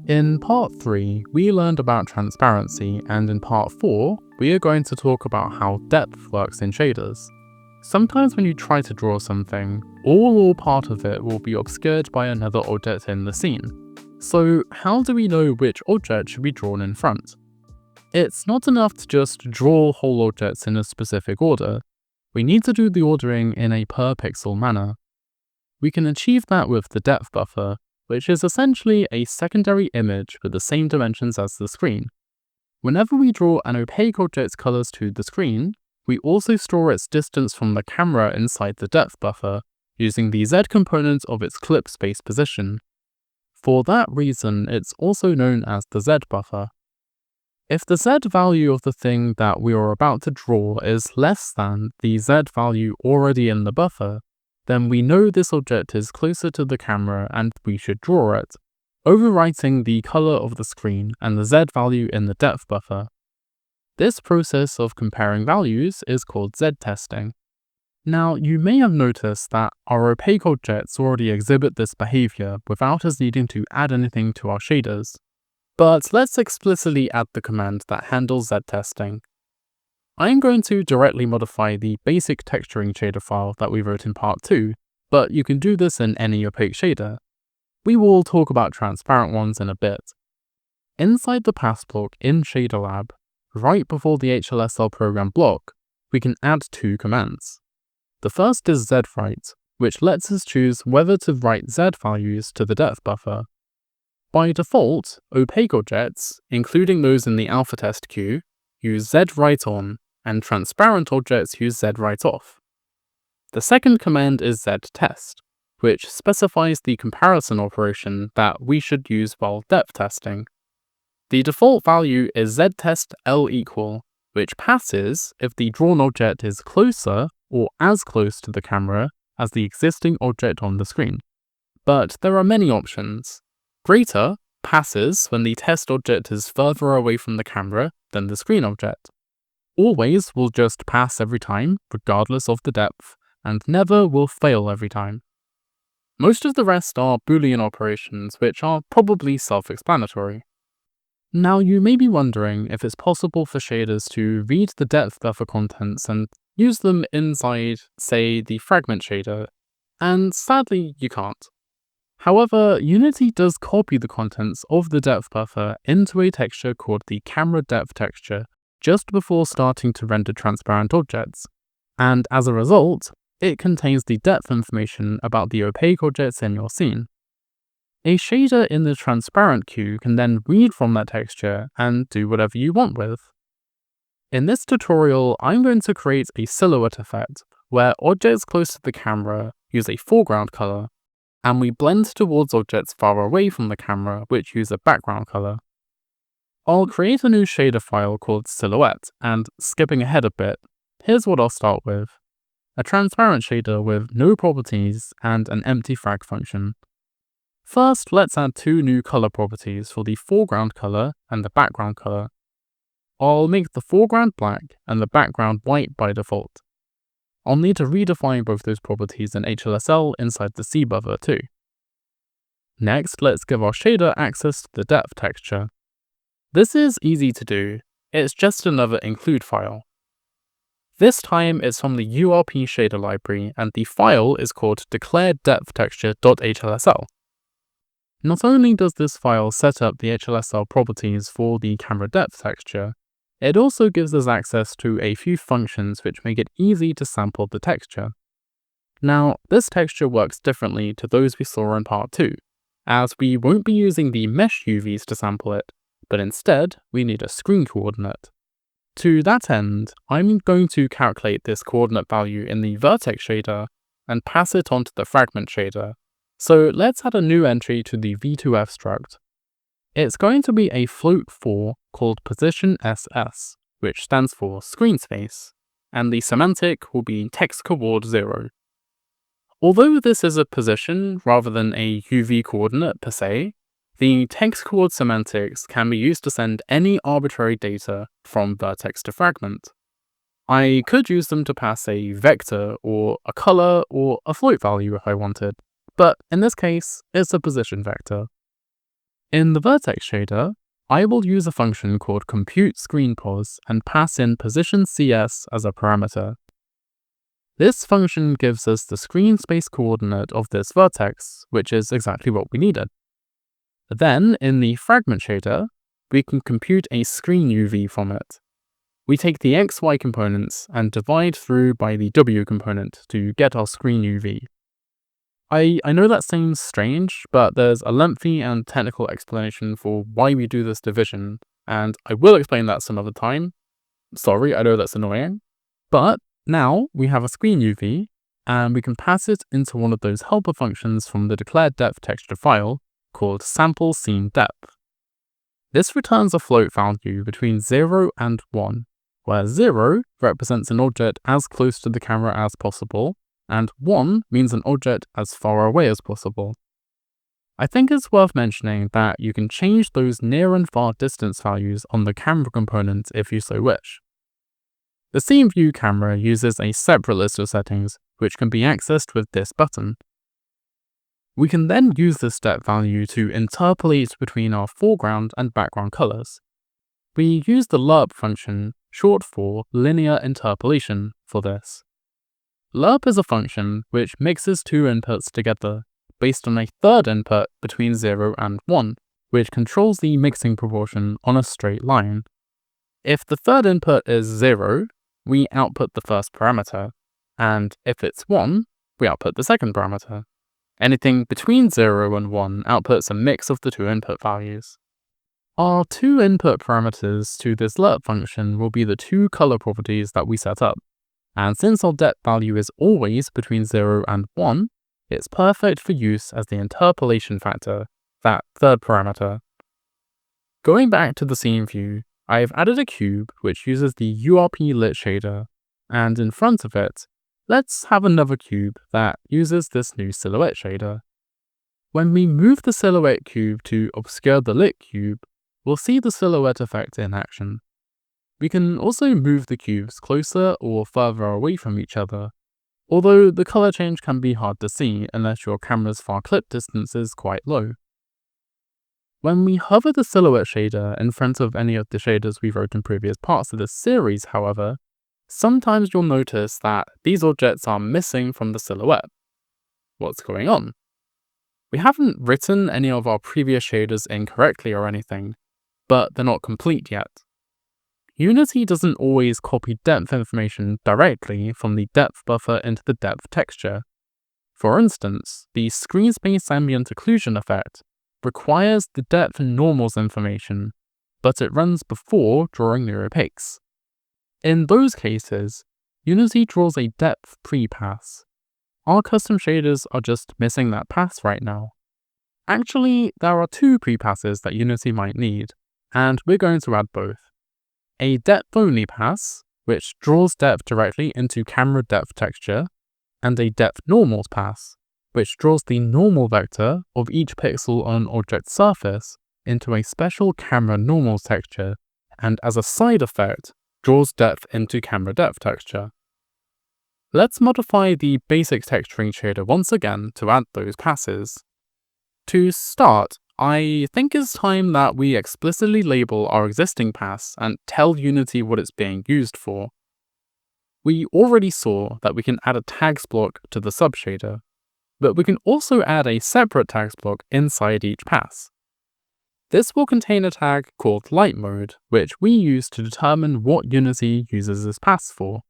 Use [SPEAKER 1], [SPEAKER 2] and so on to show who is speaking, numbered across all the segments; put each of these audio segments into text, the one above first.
[SPEAKER 1] In part 3, we learned about transparency, and in part 4, we are going to talk about how depth works in shaders. Sometimes when you try to draw something, all or part of it will be obscured by another object in the scene. So how do we know which object should be drawn in front? It's not enough to just draw whole objects in a specific order. We need to do the ordering in a per pixel manner. We can achieve that with the depth buffer, which is essentially a secondary image with the same dimensions as the screen. Whenever we draw an opaque object's colors to the screen, we also store its distance from the camera inside the depth buffer, using the Z component of its clip space position. For that reason, it's also known as the Z buffer. If the Z value of the thing that we are about to draw is less than the Z value already in the buffer, then we know this object is closer to the camera and we should draw it, overwriting the color of the screen and the Z value in the depth buffer. This process of comparing values is called Z-testing. Now, you may have noticed that our opaque objects already exhibit this behavior without us needing to add anything to our shaders. But let's explicitly add the command that handles Z-testing. I'm going to directly modify the basic texturing shader file that we wrote in part 2, but you can do this in any opaque shader. We will talk about transparent ones in a bit. Inside the pass block in ShaderLab, right before the HLSL program block, we can add two commands. The first is zwrite, which lets us choose whether to write Z values to the depth buffer. By default, opaque objects, including those in the alpha test queue, use zwrite on, and transparent objects use zwrite off. The second command is ZTest, which specifies the comparison operation that we should use while depth testing. The default value is ZTest.hlsl, which passes if the drawn object is closer or as close to the camera as the existing object on the screen. But there are many options. Greater passes when the test object is further away from the camera than the screen object. Always will just pass every time, regardless of the depth, and never will fail every time. Most of the rest are Boolean operations, which are probably self-explanatory. Now you may be wondering if it's possible for shaders to read the depth buffer contents and use them inside, say, the fragment shader, and sadly you can't. However, Unity does copy the contents of the depth buffer into a texture called the camera depth texture just before starting to render transparent objects, and as a result, it contains the depth information about the opaque objects in your scene. A shader in the transparent queue can then read from that texture and do whatever you want with. In this tutorial, I'm going to create a silhouette effect where objects close to the camera use a foreground color, and we blend towards objects far away from the camera which use a background color. I'll create a new shader file called silhouette, and skipping ahead a bit, here's what I'll start with. A transparent shader with no properties and an empty frag function. First, let's add two new color properties for the foreground color and the background color. I'll make the foreground black and the background white by default. I'll need to redefine both those properties in HLSL inside the C buffer too. Next, let's give our shader access to the depth texture. This is easy to do, it's just another include file. This time it's from the URP shader library and the file is called DeclareDepthTexture.hlsl. Not only does this file set up the HLSL properties for the camera depth texture, it also gives us access to a few functions which make it easy to sample the texture. Now, this texture works differently to those we saw in part 2, as we won't be using the mesh UVs to sample it, but instead we need a screen coordinate. To that end, I'm going to calculate this coordinate value in the vertex shader and pass it onto the fragment shader. So let's add a new entry to the v2f struct. It's going to be a float 4 called positionSS, which stands for screen space, and the semantic will be text coord 0. Although this is a position rather than a UV coordinate per se, the text coord semantics can be used to send any arbitrary data from vertex to fragment. I could use them to pass a vector or a color or a float value if I wanted, but in this case, it's a position vector. In the vertex shader, I will use a function called computeScreenPos and pass in position CS as a parameter. This function gives us the screen space coordinate of this vertex, which is exactly what we needed. Then, in the fragment shader, we can compute a screen UV from it. We take the XY components and divide through by the W component to get our screen UV. I know that seems strange, but there's a lengthy and technical explanation for why we do this division, and I will explain that some other time. Sorry, I know that's annoying. But now we have a screen UV, and we can pass it into one of those helper functions from the DeclareDepthTexture file called SampleSceneDepth. This returns a float value between 0 and 1, where 0 represents an object as close to the camera as possible, and 1 means an object as far away as possible. I think it's worth mentioning that you can change those near and far distance values on the camera component if you so wish. The Scene View camera uses a separate list of settings, which can be accessed with this button. We can then use this depth value to interpolate between our foreground and background colors. We use the lerp function, short for linear interpolation, for this. Lerp is a function which mixes two inputs together based on a third input between 0 and 1, which controls the mixing proportion on a straight line. If the third input is 0, we output the first parameter, and if it's 1, we output the second parameter. Anything between 0 and 1 outputs a mix of the two input values. Our two input parameters to this lerp function will be the two color properties that we set up. And since our depth value is always between 0 and 1, it's perfect for use as the interpolation factor, that third parameter. Going back to the scene view, I've added a cube which uses the URP lit shader, and in front of it, let's have another cube that uses this new silhouette shader. When we move the silhouette cube to obscure the lit cube, we'll see the silhouette effect in action. We can also move the cubes closer or further away from each other, although the color change can be hard to see unless your camera's far clip distance is quite low. When we hover the silhouette shader in front of any of the shaders we wrote in previous parts of this series, however, sometimes you'll notice that these objects are missing from the silhouette. What's going on? We haven't written any of our previous shaders incorrectly or anything, but they're not complete yet. Unity doesn't always copy depth information directly from the depth buffer into the depth texture. For instance, the screen space ambient occlusion effect requires the depth and normals information, but it runs before drawing the opaques. In those cases, Unity draws a depth pre-pass. Our custom shaders are just missing that pass right now. Actually, there are two pre-passes that Unity might need, and we're going to add both. A depth-only pass, which draws depth directly into camera depth texture, and a depth normals pass, which draws the normal vector of each pixel on an object's surface into a special camera normals texture, and as a side effect, draws depth into camera depth texture. Let's modify the basic texturing shader once again to add those passes. To start, I think it's time that we explicitly label our existing pass and tell Unity what it's being used for. We already saw that we can add a tags block to the subshader, but we can also add a separate tags block inside each pass. This will contain a tag called light mode, which we use to determine what Unity uses this pass for.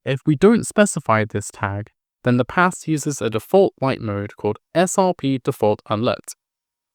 [SPEAKER 1] If we don't specify this tag, then the pass uses a default light mode called SRP default unlit,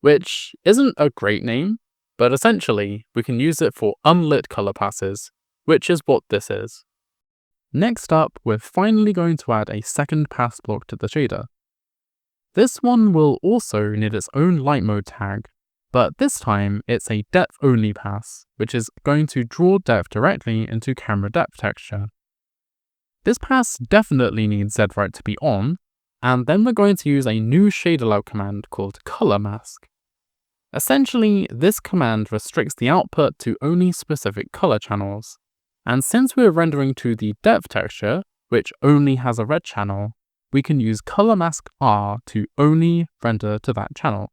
[SPEAKER 1] which isn't a great name, but essentially we can use it for unlit color passes, which is what this is. Next up, we're finally going to add a second pass block to the shader. This one will also need its own light mode tag, but this time it's a depth only pass, which is going to draw depth directly into camera depth texture. This pass definitely needs ZWrite to be on, and then we're going to use a new shader command called color mask. Essentially, this command restricts the output to only specific color channels, and since we're rendering to the depth texture, which only has a red channel, we can use color mask R to only render to that channel.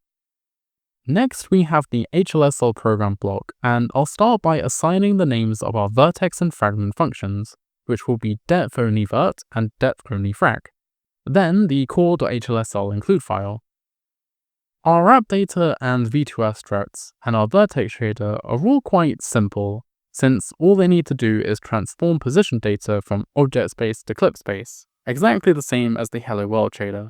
[SPEAKER 1] Next, we have the HLSL program block, and I'll start by assigning the names of our vertex and fragment functions, which will be depth-only-vert and depth-only-frag. Then the core.hlsl include file. Our app data and V2F structs and our vertex shader are all quite simple, since all they need to do is transform position data from object space to clip space, exactly the same as the Hello World shader.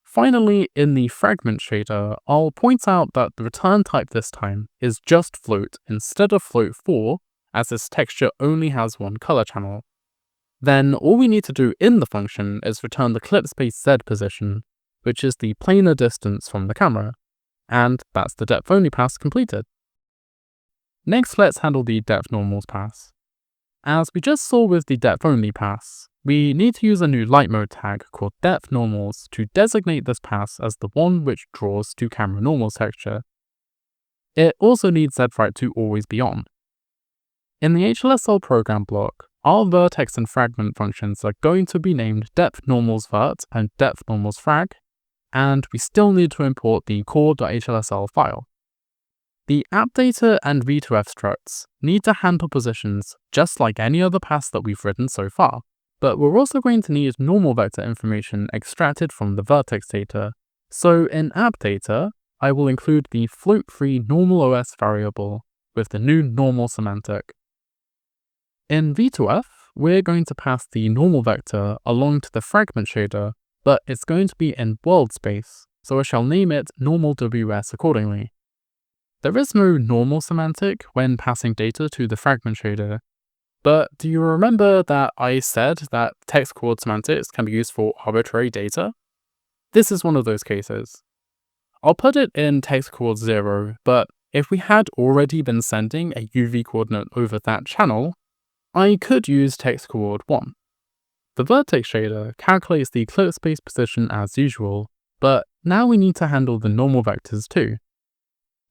[SPEAKER 1] Finally, in the fragment shader, I'll point out that the return type this time is just float instead of float4, as this texture only has one color channel. Then all we need to do in the function is return the clip space Z position, which is the planar distance from the camera, and that's the depth only pass completed. Next, let's handle the depth normals pass. As we just saw with the depth only pass, we need to use a new light mode tag called depth normals to designate this pass as the one which draws to camera normals texture. It also needs Z-right to always be on. In the HLSL program block, our vertex and fragment functions are going to be named depth normals vert and depth normals frag, and we still need to import the core.hlsl file. The app data and V2F structs need to handle positions just like any other pass that we've written so far, but we're also going to need normal vector information extracted from the vertex data. So in app data, I will include the float-free normal OS variable with the new normal semantic. In V2F, we're going to pass the normal vector along to the fragment shader, but it's going to be in world space, so I shall name it normal WS accordingly. There is no normal semantic when passing data to the fragment shader, but do you remember that I said that text coord semantics can be used for arbitrary data? This is one of those cases. I'll put it in text coord 0, but if we had already been sending a UV coordinate over that channel, I could use text coord 1. The vertex shader calculates the clip space position as usual, but now we need to handle the normal vectors too.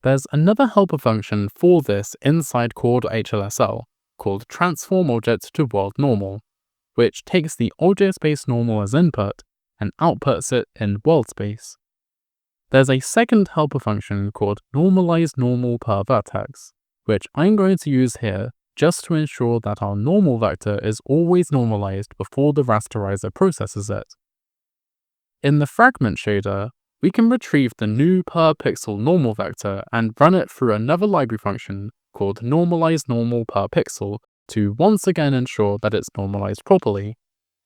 [SPEAKER 1] There's another helper function for this inside core.hlsl called transform object to world normal, which takes the object space normal as input and outputs it in world space. There's a second helper function called normalize normal per vertex, which I'm going to use here just to ensure that our normal vector is always normalized before the rasterizer processes it. In the fragment shader, we can retrieve the new per pixel normal vector and run it through another library function called normalize normal per pixel to once again ensure that it's normalized properly.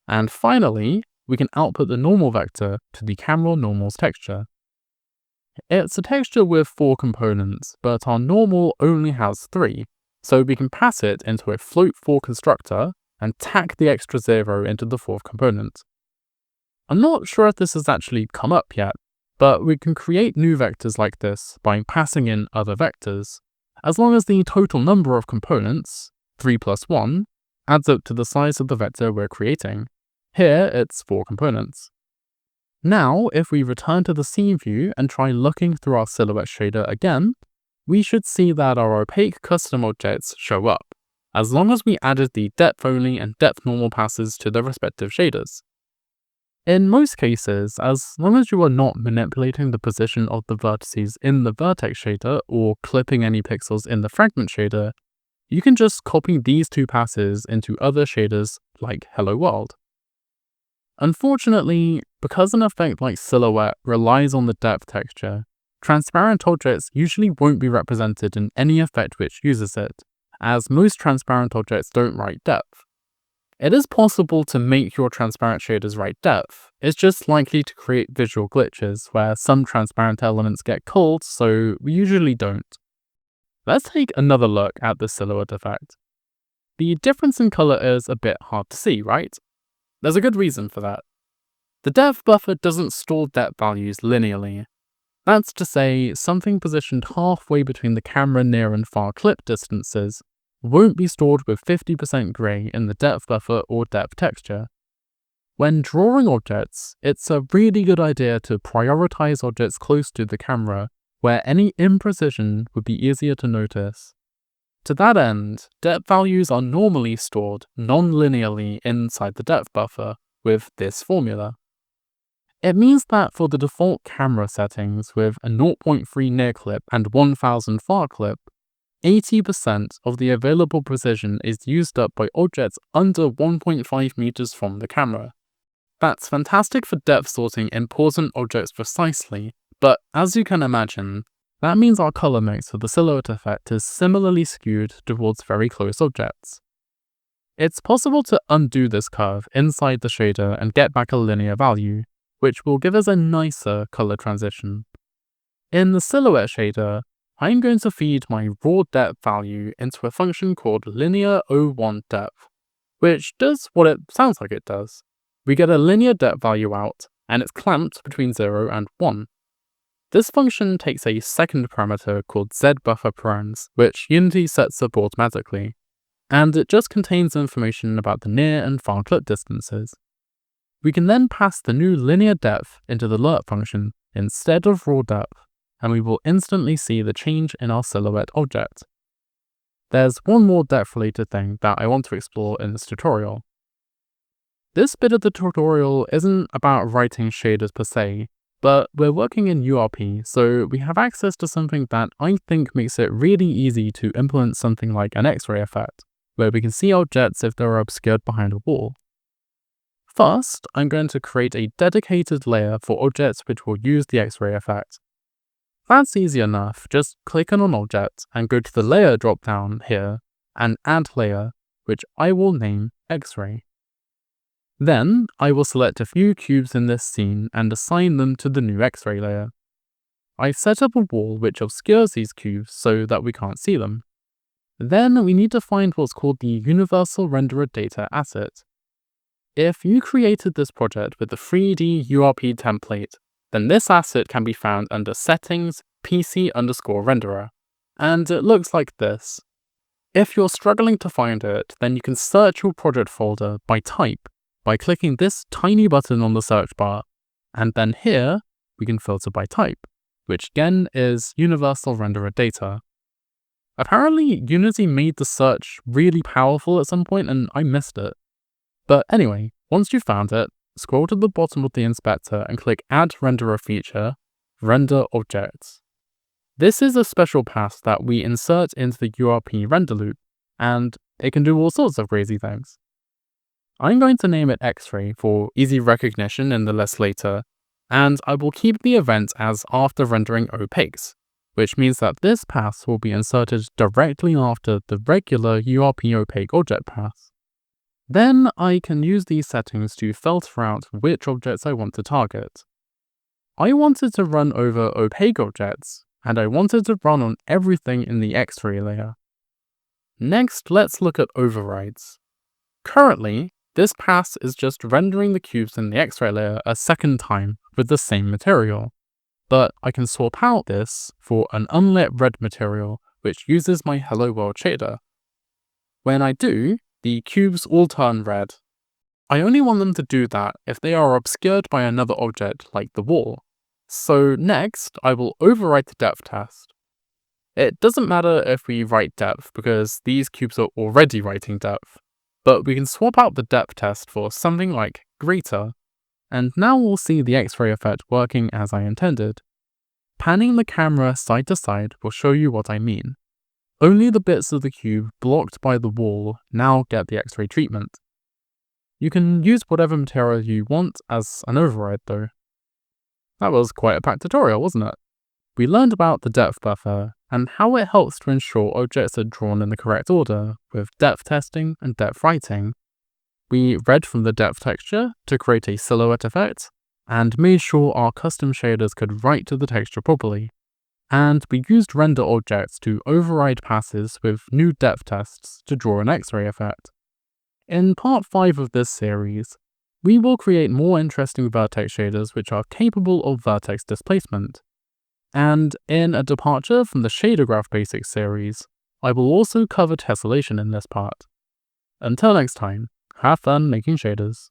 [SPEAKER 1] And finally, we can output the normal vector to the camera normals texture. It's a texture with 4 components, but our normal only has 3, so we can pass it into a float4 constructor and tack the extra 0 into the 4th component. I'm not sure if this has actually come up yet, but we can create new vectors like this by passing in other vectors, as long as the total number of components, 3 plus 1, adds up to the size of the vector we're creating. Here it's 4 components. Now, if we return to the scene view and try looking through our silhouette shader again, we should see that our opaque custom objects show up, as long as we added the depth only and depth normal passes to the respective shaders. In most cases, as long as you are not manipulating the position of the vertices in the vertex shader or clipping any pixels in the fragment shader, you can just copy these 2 passes into other shaders like Hello World. Unfortunately, because an effect like Silhouette relies on the depth texture, transparent objects usually won't be represented in any effect which uses it, as most transparent objects don't write depth. It is possible to make your transparent shaders write depth, it's just likely to create visual glitches where some transparent elements get culled, so we usually don't. Let's take another look at the silhouette effect. The difference in color is a bit hard to see, right? There's a good reason for that. The depth buffer doesn't store depth values linearly. That's to say, something positioned halfway between the camera near and far clip distances won't be stored with 50% grey in the depth buffer or depth texture. When drawing objects, it's a really good idea to prioritize objects close to the camera, where any imprecision would be easier to notice. To that end, depth values are normally stored non-linearly inside the depth buffer with this formula. It means that for the default camera settings with a 0.3 near clip and 1000 far clip, 80% of the available precision is used up by objects under 1.5 meters from the camera. That's fantastic for depth sorting important objects precisely, but as you can imagine, that means our color mix for the silhouette effect is similarly skewed towards very close objects. It's possible to undo this curve inside the shader and get back a linear value, which will give us a nicer color transition. In the silhouette shader, I'm going to feed my raw depth value into a function called linear01depth, which does what it sounds like it does. We get a linear depth value out, and it's clamped between 0 and 1. This function takes a second parameter called zBufferParams, which Unity sets up automatically, and it just contains information about the near and far clip distances. We can then pass the new linear depth into the lerp function instead of raw depth, and we will instantly see the change in our silhouette object. There's one more depth-related thing that I want to explore in this tutorial. This bit of the tutorial isn't about writing shaders per se, but we're working in URP, so we have access to something that I think makes it really easy to implement something like an X-ray effect, where we can see objects if they're obscured behind a wall. First, I'm going to create a dedicated layer for objects which will use the X-ray effect. That's easy enough, just click on an object and go to the layer drop-down here and add layer, which I will name X-ray. Then, I will select a few cubes in this scene and assign them to the new X-ray layer. I've set up a wall which obscures these cubes so that we can't see them. Then we need to find what's called the Universal Renderer Data asset. If you created this project with the 3D URP template, then this asset can be found under Settings, PC_renderer, and it looks like this. If you're struggling to find it, then you can search your project folder by type by clicking this tiny button on the search bar, and then here we can filter by type, which again is Universal Renderer Data. Apparently, Unity made the search really powerful at some point and I missed it. But anyway, once you've found it, scroll to the bottom of the inspector and click Add Renderer Feature, Render Objects. This is a special path that we insert into the URP render loop, and it can do all sorts of crazy things. I'm going to name it X-ray for easy recognition in the list later, and I will keep the event as after rendering opaques, which means that this path will be inserted directly after the regular URP opaque object path. Then I can use these settings to filter out which objects I want to target. I wanted to run over opaque objects, and I wanted to run on everything in the X-ray layer. Next, let's look at overrides. Currently, this pass is just rendering the cubes in the X-ray layer a second time with the same material, but I can swap out this for an unlit red material which uses my Hello World shader. When I do, the cubes all turn red. I only want them to do that if they are obscured by another object like the wall. So next, I will overwrite the depth test. It doesn't matter if we write depth because these cubes are already writing depth, but we can swap out the depth test for something like greater, and now we'll see the X-ray effect working as I intended. Panning the camera side to side will show you what I mean. Only the bits of the cube blocked by the wall now get the X-ray treatment. You can use whatever material you want as an override though. That was quite a packed tutorial, wasn't it? We learned about the depth buffer and how it helps to ensure objects are drawn in the correct order with depth testing and depth writing. We read from the depth texture to create a silhouette effect and made sure our custom shaders could write to the texture properly. And we used render objects to override passes with new depth tests to draw an X-ray effect. In part 5 of this series, we will create more interesting vertex shaders which are capable of vertex displacement. And in a departure from the Shader Graph Basics series, I will also cover tessellation in this part. Until next time, have fun making shaders.